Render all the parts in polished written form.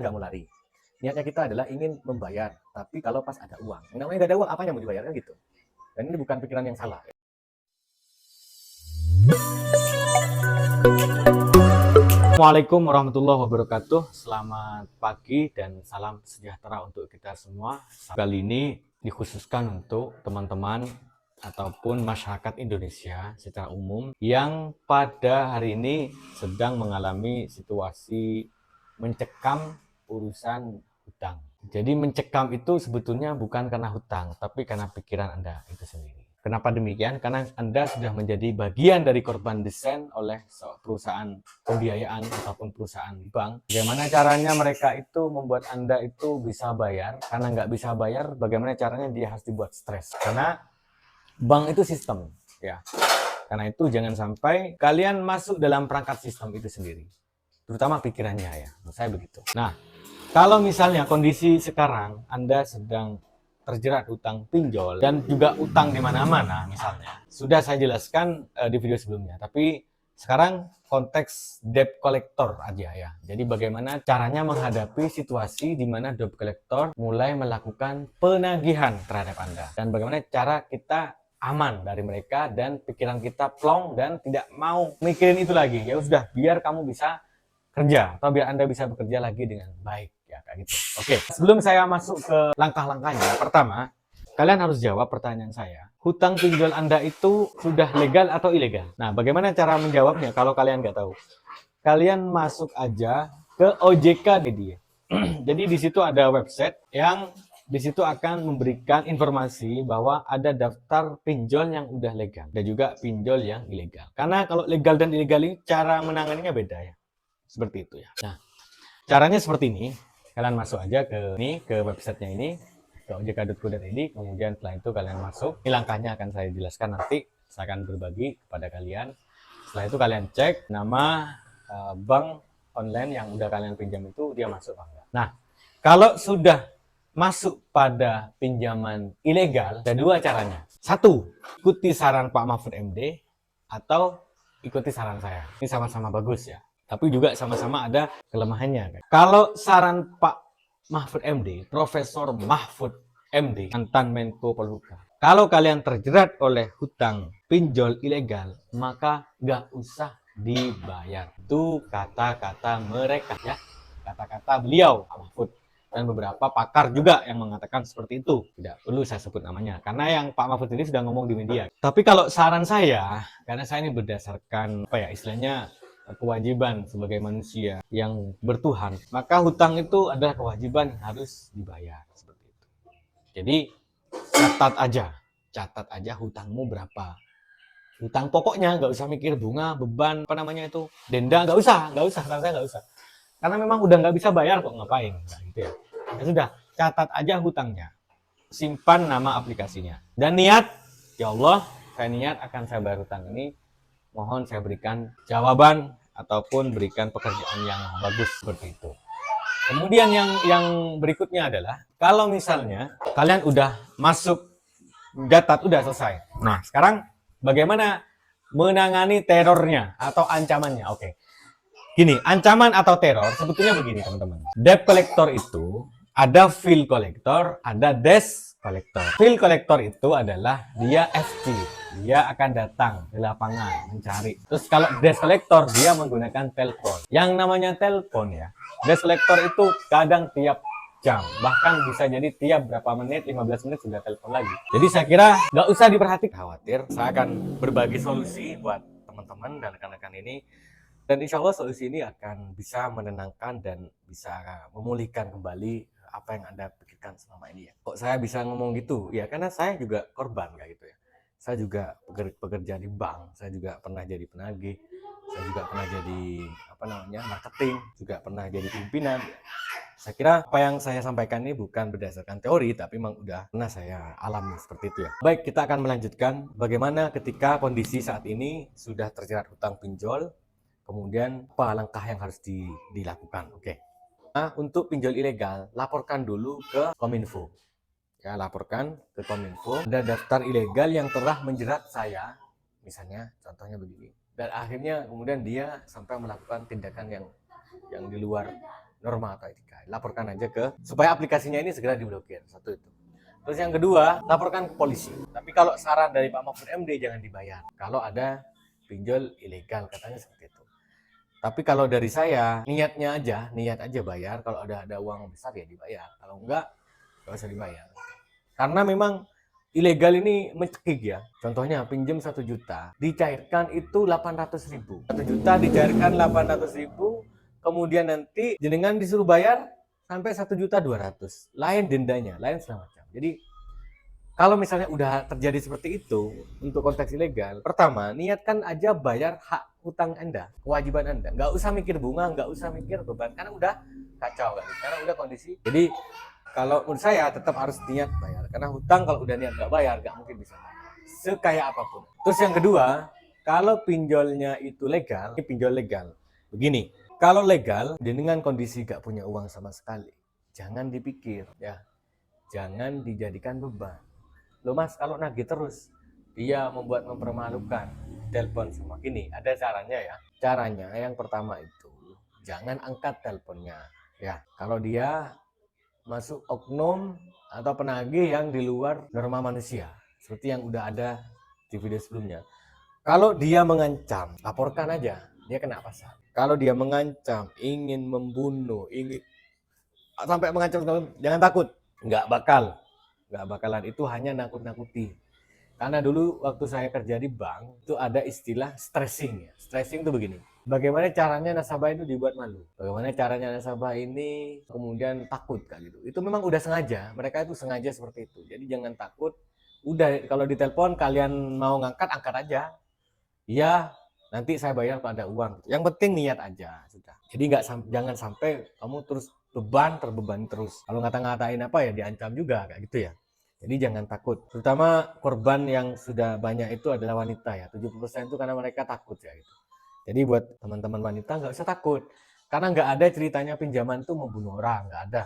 nggak mau lari. Niatnya kita adalah ingin membayar, tapi kalau pas ada uang. Yang namanya nggak ada uang, apa yang mau dibayar kan gitu. Dan ini bukan pikiran yang salah. Assalamualaikum warahmatullahi wabarakatuh. Selamat pagi dan salam sejahtera untuk kita semua. Kali ini dikhususkan untuk teman-teman ataupun masyarakat Indonesia secara umum yang pada hari ini sedang mengalami situasi mencekam urusan hutang. Jadi mencekam itu sebetulnya bukan karena hutang, tapi karena pikiran Anda itu sendiri. Kenapa demikian? Karena Anda sudah menjadi bagian dari korban desain oleh perusahaan pembiayaan ataupun perusahaan bank. Bagaimana caranya mereka itu membuat Anda itu bisa bayar? Karena nggak bisa bayar, bagaimana caranya dia harus dibuat stres? Karena bank itu sistem, ya. Karena itu jangan sampai kalian masuk dalam perangkat sistem itu sendiri. Terutama pikirannya ya, menurut saya begitu. Nah, kalau misalnya kondisi sekarang Anda sedang terjerat utang pinjol dan juga utang di mana-mana misalnya, sudah saya jelaskan di video sebelumnya, tapi sekarang konteks debt collector aja ya. Jadi bagaimana caranya menghadapi situasi di mana debt collector mulai melakukan penagihan terhadap Anda, dan bagaimana cara kita aman dari mereka dan pikiran kita plong dan tidak mau mikirin itu lagi. Ya sudah, biar kamu bisa kerja atau biar Anda bisa bekerja lagi dengan baik ya, kayak gitu. Oke, sebelum saya masuk ke langkah-langkahnya, pertama kalian harus jawab pertanyaan saya. Hutang pinjol Anda itu sudah legal atau ilegal? Nah, bagaimana cara menjawabnya kalau kalian nggak tahu? Kalian masuk aja ke OJK Media. Jadi di situ ada website yang di situ akan memberikan informasi bahwa ada daftar pinjol yang udah legal dan juga pinjol yang ilegal. Karena kalau legal dan ilegal ini cara menanganinya beda ya. Seperti itu ya. Nah, caranya seperti ini. Kalian masuk aja ke websitenya ini, ke ojk.go.id. Kemudian setelah itu kalian masuk. Ini langkahnya akan saya jelaskan nanti. Saya akan berbagi kepada kalian. Setelah itu kalian cek nama bank online yang udah kalian pinjam itu dia masuk apa enggak. Nah, kalau sudah masuk pada pinjaman ilegal, ada dua caranya. Satu, ikuti saran Pak Mahfud MD atau ikuti saran saya. Ini sama-sama bagus ya. Tapi juga sama-sama ada kelemahannya. Kalau saran Pak Mahfud MD, Profesor Mahfud MD, mantan Menko Polhukam, kalau kalian terjerat oleh hutang pinjol ilegal, maka nggak usah dibayar. Itu kata-kata mereka ya, kata-kata beliau Pak Mahfud. Dan beberapa pakar juga yang mengatakan seperti itu. Tidak perlu saya sebut namanya, karena yang Pak Mahfud ini sudah ngomong di media. Tapi kalau saran saya, karena saya ini berdasarkan apa ya istilahnya, kewajiban sebagai manusia yang bertuhan, maka hutang itu adalah kewajiban yang harus dibayar seperti itu. Jadi catat aja hutangmu berapa. Hutang pokoknya, nggak usah mikir bunga, beban, apa namanya itu, denda, nggak usah, saya nggak usah. Karena memang udah nggak bisa bayar kok, ngapain, nah, gitu ya. Ya sudah, catat aja hutangnya, simpan nama aplikasinya, dan niat, ya Allah, saya niat akan saya bayar hutang ini. Mohon saya berikan jawaban ataupun berikan pekerjaan yang bagus seperti itu. Kemudian yang berikutnya adalah kalau misalnya kalian udah masuk data udah selesai. Nah, sekarang bagaimana menangani terornya atau ancamannya? Oke. Gini, ancaman atau teror sebetulnya begini, teman-teman. Debt collector itu ada bill collector, ada desk collector. Bill collector itu adalah dia FT, dia akan datang ke lapangan mencari. Terus kalau desk collector dia menggunakan telepon. Yang namanya telepon ya, desk collector itu kadang tiap jam, bahkan bisa jadi tiap berapa menit, 15 menit sudah telepon lagi. Jadi saya kira nggak usah diperhatikan, khawatir. Saya akan berbagi solusi buat teman-teman dan rekan-rekan ini. Dan insya Allah solusi ini akan bisa menenangkan dan bisa memulihkan kembali apa yang Anda pikirkan selama ini ya. Kok saya bisa ngomong gitu? Ya karena saya juga korban kayak gitu ya. Saya juga pekerja di bank, saya juga pernah jadi penagih, saya juga pernah jadi marketing, juga pernah jadi pimpinan. Saya kira apa yang saya sampaikan ini bukan berdasarkan teori, tapi memang udah pernah saya alami seperti itu ya. Baik, kita akan melanjutkan bagaimana ketika kondisi saat ini sudah terjerat hutang pinjol, kemudian apa langkah yang harus dilakukan. Oke. Nah, untuk pinjol ilegal, laporkan dulu ke Kominfo. Ya, laporkan ke Kominfo. Ada daftar ilegal yang telah menjerat saya, misalnya, contohnya begini. Dan akhirnya kemudian dia sampai melakukan tindakan yang di luar norma atau etika. Laporkan aja ke supaya aplikasinya ini segera diblokir. Satu itu. Terus yang kedua, laporkan ke polisi. Tapi kalau saran dari Pak Mahfud MD jangan dibayar. Kalau ada pinjol ilegal katanya seperti itu. Tapi kalau dari saya, niat aja bayar. Kalau ada uang besar ya dibayar. Kalau enggak usah dibayar. Karena memang ilegal ini mencekik ya. Contohnya pinjam 1 juta, dicairkan itu 800.000. 1 juta dicairkan 800.000, kemudian nanti jenengan disuruh bayar sampai 1.200.000. Lain dendanya, lain segala macam. Jadi kalau misalnya udah terjadi seperti itu untuk konteks ilegal, pertama niatkan aja bayar hak hutang Anda, kewajiban Anda. Nggak usah mikir bunga, nggak usah mikir beban, karena udah kacau kan, karena udah kondisi. Jadi kalau menurut saya tetap harus niat bayar, karena hutang kalau udah niat nggak bayar nggak mungkin bisa bayar, sekaya apapun. Terus yang kedua, kalau pinjolnya itu legal, ini pinjol legal. Begini, kalau legal dengan kondisi nggak punya uang sama sekali, jangan dipikir ya, jangan dijadikan beban. Loh mas, kalau nagih terus, dia mempermalukan, telepon semua. Ini ada caranya ya. Caranya yang pertama itu, jangan angkat teleponnya. Ya, kalau dia masuk oknum atau penagih yang di luar norma manusia, seperti yang udah ada di video sebelumnya. Kalau dia mengancam, laporkan aja, dia kena pasal. Kalau dia mengancam, ingin membunuh, ingin sampai mengancam, jangan takut, nggak bakalan, itu hanya nakut-nakuti. Karena dulu waktu saya kerja di bank itu ada istilah stressing ya. Stressing itu begini, bagaimana caranya nasabah itu dibuat malu, bagaimana caranya nasabah ini kemudian takut kayak gitu. Itu memang udah sengaja, mereka itu sengaja seperti itu. Jadi jangan takut, udah kalau ditelepon kalian mau ngangkat, angkat aja ya, nanti saya bayar pada uang. Yang penting niat aja sudah. Jadi jangan sampai kamu terus terbebani terus. Kalau ngata-ngatain apa ya diancam juga kayak gitu ya. Jadi jangan takut. Terutama korban yang sudah banyak itu adalah wanita ya. 70% itu karena mereka takut ya gitu. Jadi buat teman-teman wanita nggak usah takut. Karena nggak ada ceritanya pinjaman itu membunuh orang, nggak ada.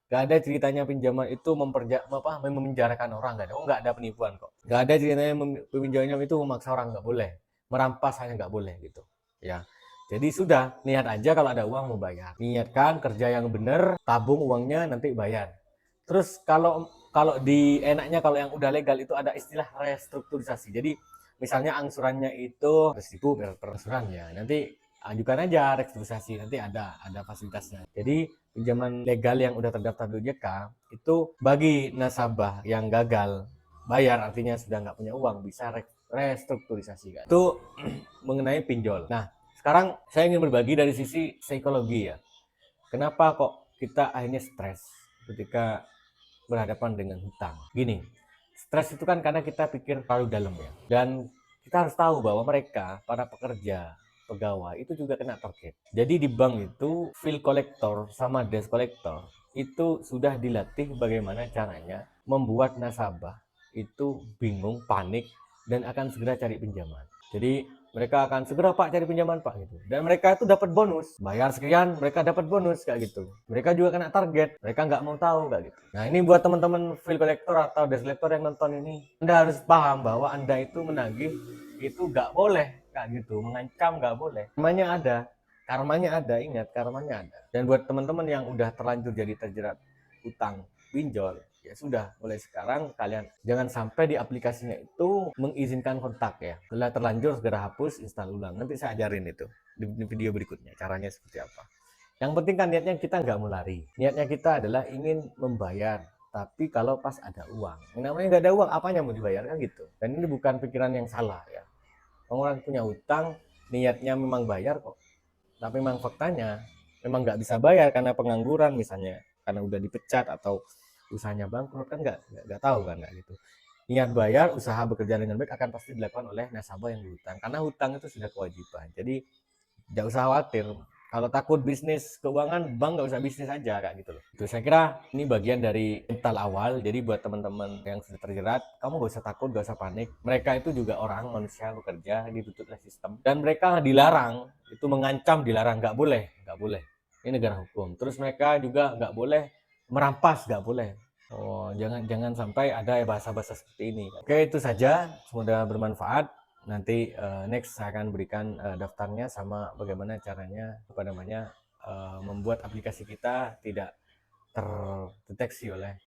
Nggak ada ceritanya pinjaman itu memenjarakan orang, nggak ada. Oh, nggak ada penipuan kok. Nggak ada ceritanya pinjaman itu memaksa orang, nggak boleh. Merampas hanya nggak boleh gitu ya. Jadi sudah, niat aja kalau ada uang mau bayar, niatkan kerja yang benar, tabung uangnya nanti bayar. Terus kalau enaknya kalau yang udah legal itu ada istilah restrukturisasi. Jadi misalnya angsurannya itu 100.000 per angsuran ya, nanti ajukan aja restrukturisasi, nanti ada fasilitasnya. Jadi pinjaman legal yang udah terdaftar di OJK itu bagi nasabah yang gagal bayar, artinya sudah nggak punya uang, bisa restrukturisasi kan. Itu mengenai pinjol. Nah, sekarang saya ingin berbagi dari sisi psikologi ya. Kenapa kok kita akhirnya stres ketika berhadapan dengan hutang? Gini, stres itu kan karena kita pikir terlalu dalam ya. Dan kita harus tahu bahwa mereka, para pekerja, pegawai itu juga kena target. Jadi di bank itu field collector sama desk collector itu sudah dilatih bagaimana caranya membuat nasabah itu bingung, panik, dan akan segera cari pinjaman. Jadi mereka akan segera pak cari pinjaman pak gitu. Dan mereka itu dapat bonus, bayar sekian mereka dapat bonus kayak gitu. Mereka juga kena target, mereka nggak mau tahu kayak gitu. Nah ini buat teman-teman field collector atau desk collector yang nonton ini, Anda harus paham bahwa Anda itu menagih itu nggak boleh kayak gitu, mengancam nggak boleh. Karmanya ada, ingat karmanya ada. Dan buat teman-teman yang udah terlanjur jadi terjerat utang pinjol, ya sudah, mulai sekarang kalian jangan sampai di aplikasinya itu mengizinkan kontak ya. Setelah terlanjur segera hapus, install ulang. Nanti saya ajarin itu di video berikutnya caranya seperti apa. Yang penting kan niatnya kita nggak mau lari. Niatnya kita adalah ingin membayar. Tapi kalau pas ada uang, yang namanya nggak ada uang, apanya mau dibayar kan gitu. Dan ini bukan pikiran yang salah ya. Orang punya utang, niatnya memang bayar kok. Tapi memang faktanya memang nggak bisa bayar karena pengangguran misalnya, karena udah dipecat atau usahanya bangkrut kan nggak tahu kan nggak gitu. Niat bayar, usaha bekerja dengan baik akan pasti dilakukan oleh nasabah yang berhutang karena hutang itu sudah kewajiban. Jadi nggak usah khawatir. Kalau takut bisnis keuangan, bank nggak usah bisnis aja kayak gitu loh. Itu saya kira ini bagian dari mental awal. Jadi buat teman-teman yang sudah terjerat, kamu nggak usah takut, nggak usah panik. Mereka itu juga orang manusia bekerja, dituntut oleh sistem. Dan mereka dilarang, itu mengancam dilarang, nggak boleh. Ini negara hukum. Terus mereka juga nggak boleh merampas, nggak boleh. Oh, jangan sampai ada bahasa-bahasa seperti ini. Oke, itu saja. Semoga bermanfaat. Nanti next saya akan berikan daftarnya sama bagaimana caranya membuat aplikasi kita tidak terdeteksi oleh